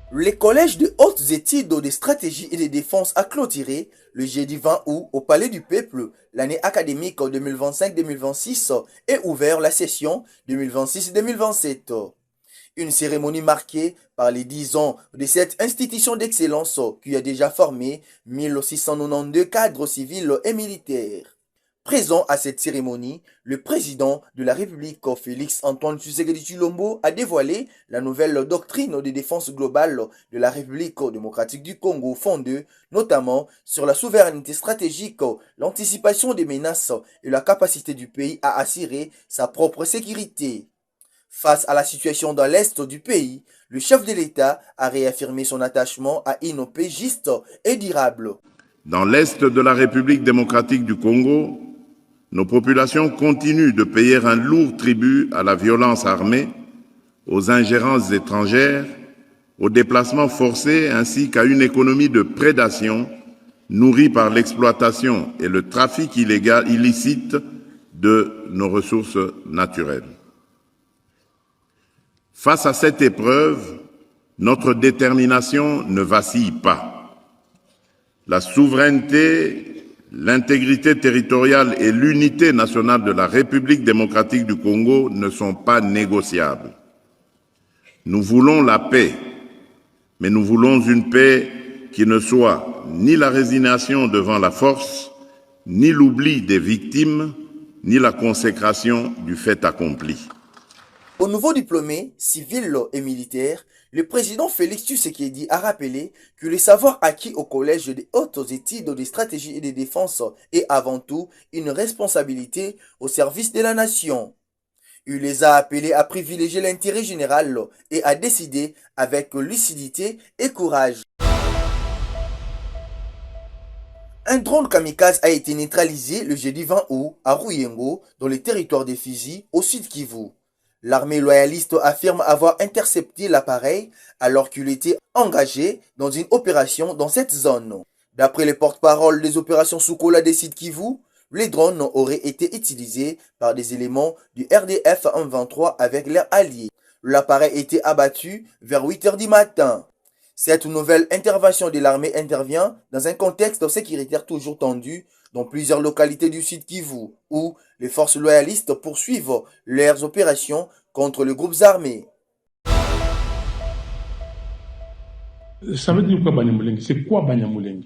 Le collège de hautes études de stratégie et de défense a clôturé le jeudi 20 août au Palais du Peuple l'année académique 2025-2026 et ouvert la session 2026-2027. Une cérémonie marquée par les 10 ans de cette institution d'excellence qui a déjà formé 1692 cadres civils et militaires. Présent à cette cérémonie, le président de la République, Félix Antoine Tshisekedi Tshilombo, a dévoilé la nouvelle doctrine de défense globale de la République démocratique du Congo, fondée notamment sur la souveraineté stratégique, l'anticipation des menaces et la capacité du pays à assurer sa propre sécurité. Face à la situation dans l'est du pays, le chef de l'État a réaffirmé son attachement à une paix juste et durable. Dans l'est de la République démocratique du Congo, nos populations continuent de payer un lourd tribut à la violence armée, aux ingérences étrangères, aux déplacements forcés ainsi qu'à une économie de prédation nourrie par l'exploitation et le trafic illicite de nos ressources naturelles. Face à cette épreuve, notre détermination ne vacille pas. La souveraineté, l'intégrité territoriale et l'unité nationale de la République démocratique du Congo ne sont pas négociables. Nous voulons la paix, mais nous voulons une paix qui ne soit ni la résignation devant la force, ni l'oubli des victimes, ni la consécration du fait accompli. Aux nouveaux diplômés, civils et militaires, le président Félix Tshisekedi a rappelé que le savoir acquis au collège des hautes études de stratégie et de défense est avant tout une responsabilité au service de la nation. Il les a appelés à privilégier l'intérêt général et à décider avec lucidité et courage. Un drone kamikaze a été neutralisé le jeudi 20 août à Ruyengo, dans le territoire des Fizi, au sud Kivu. L'armée loyaliste affirme avoir intercepté l'appareil alors qu'il était engagé dans une opération dans cette zone. D'après les porte-parole des opérations Sukola des Sud Kivu, les drones auraient été utilisés par des éléments du RDF 123 avec leurs alliés. L'appareil était abattu vers 8 h du matin. Cette nouvelle intervention de l'armée intervient dans un contexte sécuritaire toujours tendu dans plusieurs localités du Sud Kivu, où les forces loyalistes poursuivent leurs opérations contre les groupes armés. Ça veut dire quoi Banyamulenge? C'est quoi Banyamulenge?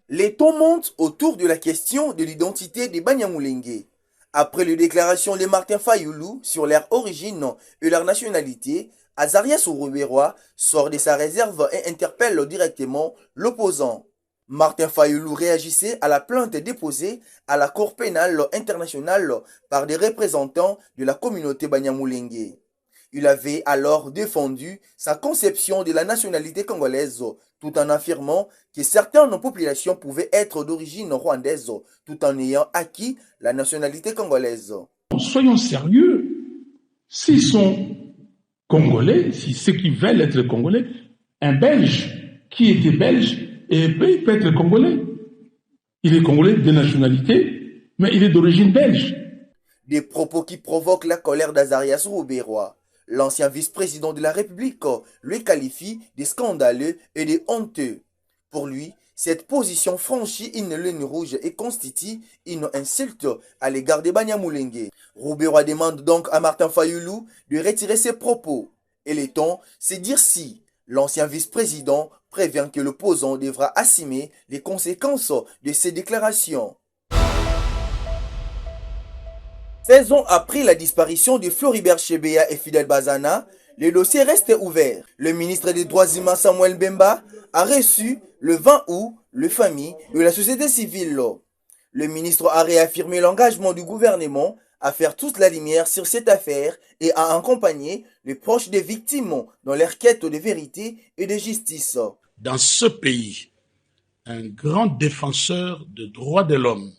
Les tons montent autour de la question de l'identité des Banyamulenge. Après les déclarations de Martin Fayulu sur leur origine et leur nationalité, Azarias Ourouberois sort de sa réserve et interpelle directement l'opposant. Martin Fayulu réagissait à la plainte déposée à la Cour pénale internationale par des représentants de la communauté Banyamulenge. Il avait alors défendu sa conception de la nationalité congolaise, tout en affirmant que certaines populations pouvaient être d'origine rwandaise, tout en ayant acquis la nationalité congolaise. Soyons sérieux. S'ils sont congolais, si ceux qui veulent être congolais, un Belge qui était belge, il peut être congolais. Il est congolais de nationalité, mais il est d'origine belge. Des propos qui provoquent la colère d'Azarias Ourouberois. L'ancien vice-président de la République le qualifie de scandaleux et de honteux. Pour lui, cette position franchit une ligne rouge et constitue une insulte à l'égard des Banyamulenge. Ourouberois demande donc à Martin Fayulu de retirer ses propos. Et le ton, c'est dire si l'ancien vice-président prévient que l'opposant devra assumer les conséquences de ses déclarations. 16 ans après la disparition de Floribert Chebeya et Fidel Bazana, le dossier reste ouvert. Le ministre des Droits humains Samuel Bemba a reçu le 20 août les familles de la société civile. Le ministre a réaffirmé l'engagement du gouvernement à faire toute la lumière sur cette affaire et à accompagner les proches des victimes dans leur quête de vérité et de justice. Dans ce pays, un grand défenseur des droits de l'homme,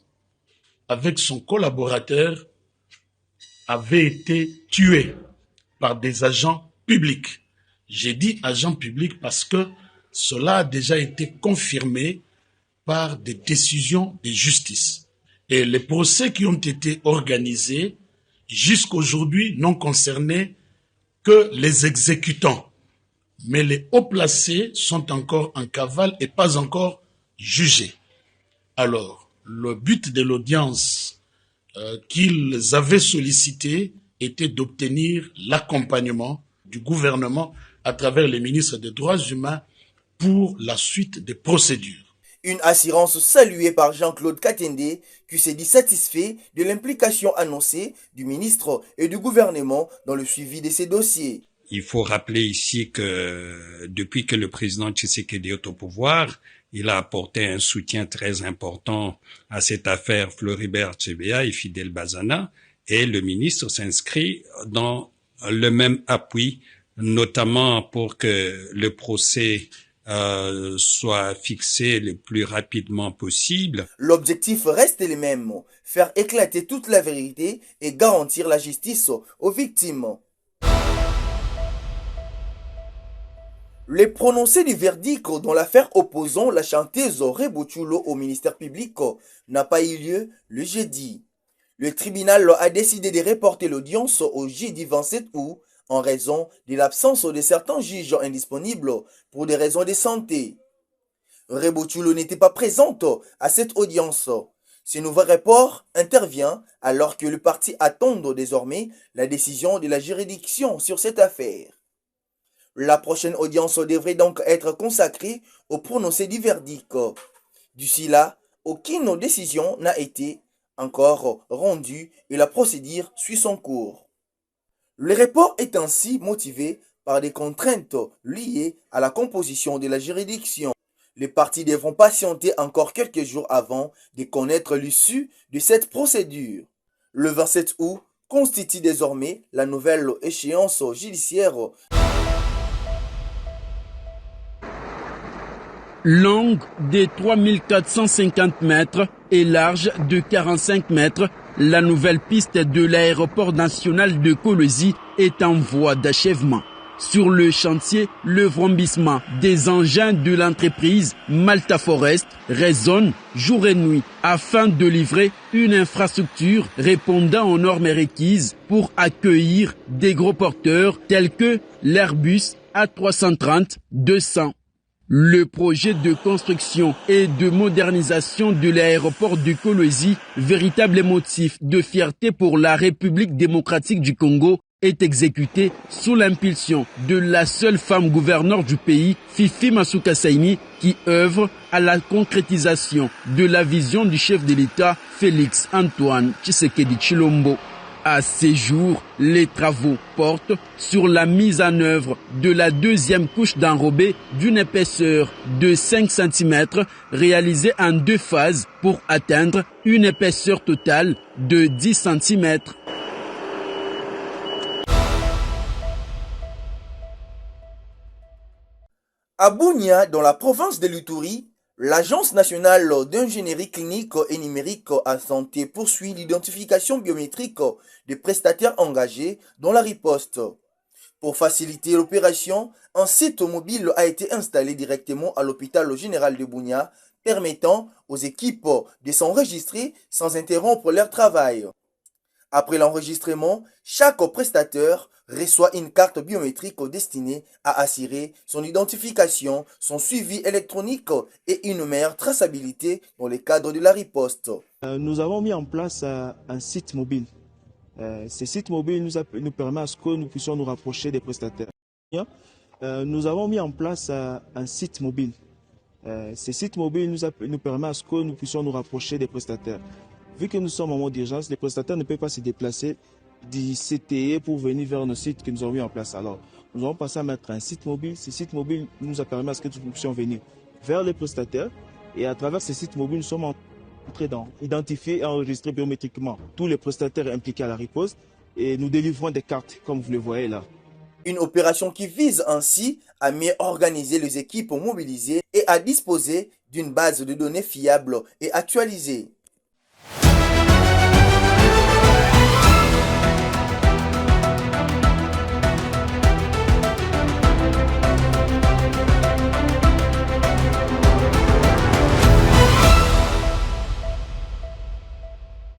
avec son collaborateur, avait été tué par des agents publics. J'ai dit agents publics parce que cela a déjà été confirmé par des décisions de justice. Et les procès qui ont été organisés jusqu'aujourd'hui n'ont concerné que les exécutants. mais les hauts placés sont encore en cavale et pas encore jugés. Alors, le but de l'audience qu'ils avaient sollicité était d'obtenir l'accompagnement du gouvernement à travers les ministres des Droits humains pour la suite des procédures. Une assurance saluée par Jean-Claude Katende qui s'est dit satisfait de l'implication annoncée du ministre et du gouvernement dans le suivi de ces dossiers. Il faut rappeler ici que depuis que le président Tshisekedi est au pouvoir, il a apporté un soutien très important à cette affaire Floribert Chebeya et Fidel Bazana, et le ministre s'inscrit dans le même appui, notamment pour que le procès soit fixé le plus rapidement possible. L'objectif reste le même, faire éclater toute la vérité et garantir la justice aux victimes. Les prononcés du verdict dans l'affaire opposant la chanteuse Rebochulo au ministère public n'a pas eu lieu le jeudi. Le tribunal a décidé de reporter l'audience au jeudi 27 août en raison de l'absence de certains juges indisponibles pour des raisons de santé. Rebochulo n'était pas présente à cette audience. Ce nouveau report intervient alors que le parti attend désormais la décision de la juridiction sur cette affaire. La prochaine audience devrait donc être consacrée au prononcé du verdict. D'ici là, aucune décision n'a été encore rendue et la procédure suit son cours. Le report est ainsi motivé par des contraintes liées à la composition de la juridiction. Les parties devront patienter encore quelques jours avant de connaître l'issue de cette procédure. Le 27 août constitue désormais la nouvelle échéance judiciaire. Longue de 3450 mètres et large de 45 mètres, la nouvelle piste de l'aéroport national de Kolwezi est en voie d'achèvement. Sur le chantier, le vrombissement des engins de l'entreprise Malta Forest résonne jour et nuit afin de livrer une infrastructure répondant aux normes requises pour accueillir des gros porteurs tels que l'Airbus A330-200. Le projet de construction et de modernisation de l'aéroport de Kolwezi, véritable motif de fierté pour la République démocratique du Congo, est exécuté sous l'impulsion de la seule femme gouverneure du pays, Fifi Masuka Saini, qui œuvre à la concrétisation de la vision du chef de l'État, Félix Antoine Tshisekedi Tshilombo. À ces jours, les travaux portent sur la mise en œuvre de la deuxième couche d'enrobé d'une épaisseur de 5 cm réalisée en 2 phases pour atteindre une épaisseur totale de 10 cm. À Bunia, dans la province de l'Ituri, l'Agence nationale d'ingénierie clinique et numérique en santé poursuit l'identification biométrique des prestataires engagés dans la riposte. Pour faciliter l'opération, un site mobile a été installé directement à l'hôpital général de Bunia, permettant aux équipes de s'enregistrer sans interrompre leur travail. Après l'enregistrement, chaque prestataire reçoit une carte biométrique destinée à assurer son identification, son suivi électronique et une meilleure traçabilité dans le cadre de la riposte. Nous avons mis en place un site mobile. Ce site mobile nous permet à ce que nous puissions nous rapprocher des prestataires. Nous avons mis en place un site mobile. Ce site mobile nous permet à ce que nous puissions nous rapprocher des prestataires. Vu que nous sommes en mode d'urgence, les prestataires ne peuvent pas se déplacer du CTE pour venir vers nos sites que nous avons mis en place. Alors, nous avons passé à mettre un site mobile. Ce site mobile nous a permis à ce que nous puissions venir vers les prestataires. Et à travers ce site mobile, nous sommes entrés dans identifier et enregistrer biométriquement tous les prestataires impliqués à la riposte. Et nous délivrons des cartes, comme vous le voyez là. Une opération qui vise ainsi à mieux organiser les équipes mobilisées et à disposer d'une base de données fiable et actualisée.